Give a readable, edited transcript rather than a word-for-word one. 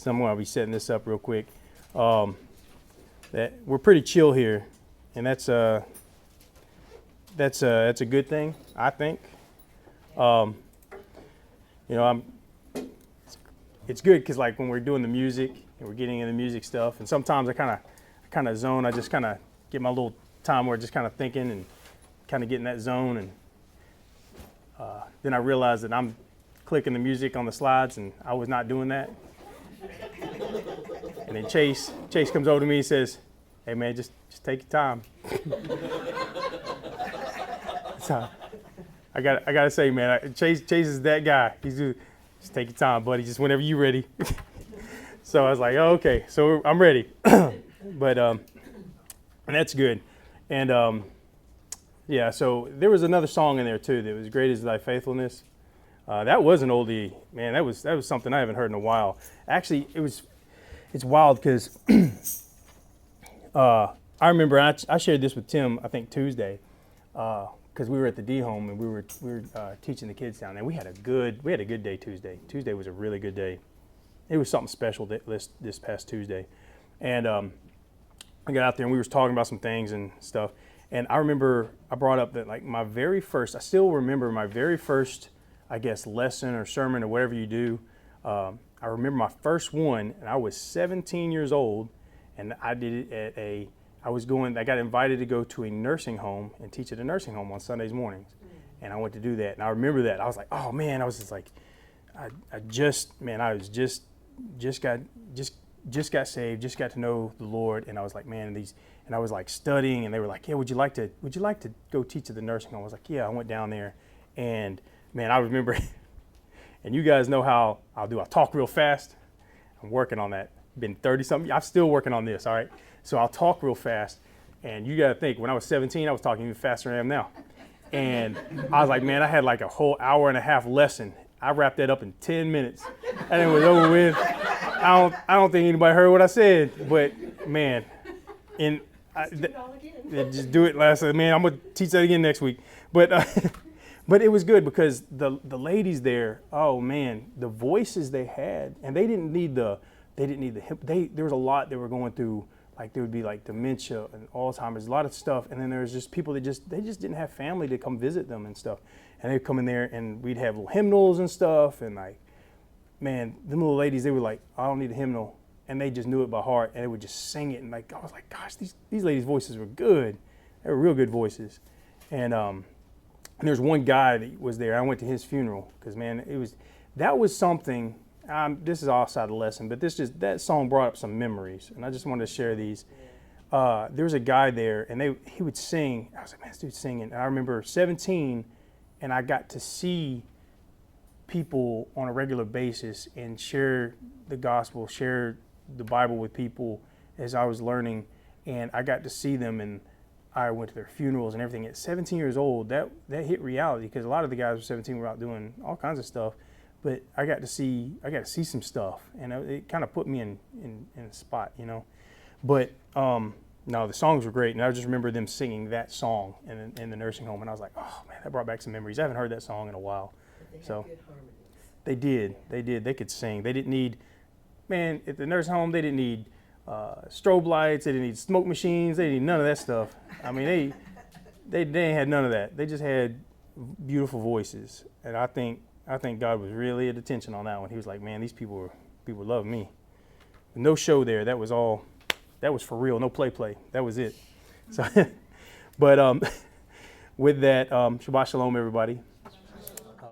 So I'm going to be setting this up real quick. That we're pretty chill here, and that's a good thing, I think. It's good because like when we're doing the music and we're getting into music stuff, and sometimes I kind of zone. I just kind of get my little time where just kind of thinking and kind of get in that zone, and then I realize that I'm clicking the music on the slides, and I was not doing that. And then Chase comes over to me and says, "Hey man, just take your time." So I gotta say, man, Chase is that guy. He's just take your time, buddy. Just whenever you're ready. So I was like, oh, okay, so I'm ready. But and that's good. And yeah, so there was another song in there too that was "Great Is Thy Faithfulness." That was an oldie, man. That was something I haven't heard in a while. Actually, it's wild because I remember I shared this with Tim, I think Tuesday, because we were at the D home and we were teaching the kids down there. We had a good day Tuesday. Tuesday was a really good day. It was something special this past Tuesday, and I got out there and we were talking about some things and stuff. And I remember I brought up that like I still remember my very first, I guess, lesson or sermon or whatever you do. I remember my first one, and I was 17 years old, and I did it I got invited to go to a nursing home and teach at a nursing home on Sundays mornings. And I went to do that. And I remember that. I was like, oh man, I was just like, I just got saved, just got to know the Lord. And I was like, man, and I was like studying, and they were like, yeah, would you like to go teach at the nursing home? I was like, yeah. I went down there, and man, I remember, and you guys know how I'll talk real fast. I'm working on that. Been 30 something. I'm still working on this. All right. So I'll talk real fast, and you got to think, when I was 17, I was talking even faster than I am now. And I was like, man, I had like a whole hour and a half lesson. I wrapped that up in 10 minutes, and it was over with. I don't think anybody heard what I said, but man, just do it last. Man, I'm gonna teach that again next week. But but it was good because the ladies there, oh man, the voices they had, and they didn't need the there was a lot they were going through. Like there would be like dementia and Alzheimer's, a lot of stuff. And then there was just people that they just didn't have family to come visit them and stuff. And they'd come in there and we'd have little hymnals and stuff. And like, man, them little ladies, they were like, I don't need a hymnal. And they just knew it by heart, and they would just sing it. And like, I was like, gosh, these ladies' voices were good. They were real good voices. And there's one guy that was there. I went to his funeral because, man, that was something. This is outside the lesson, but that song brought up some memories, and I just wanted to share these. There was a guy there, and he would sing. I was like, man, this dude's singing. And I remember 17, and I got to see people on a regular basis and share the gospel, share the Bible with people as I was learning, and I got to see them, and I went to their funerals and everything. At 17 years old, that hit reality because a lot of the guys were 17 were out doing all kinds of stuff. But I got to see some stuff, and it kind of put me in a spot, you know. But no, the songs were great, and I just remember them singing that song in the nursing home, and I was like, oh man, that brought back some memories. I haven't heard that song in a while. But they So had good harmonies. they did. They could sing. They didn't need, man, at the nursing home they didn't need strobe lights. They didn't need smoke machines. They didn't need none of that stuff. I mean, they ain't had none of that. They just had beautiful voices, and I think God was really at attention on that one. He was like, man, these people love me. No show there. That was for real. No play. That was it. So, but with that, Shabbat Shalom, everybody.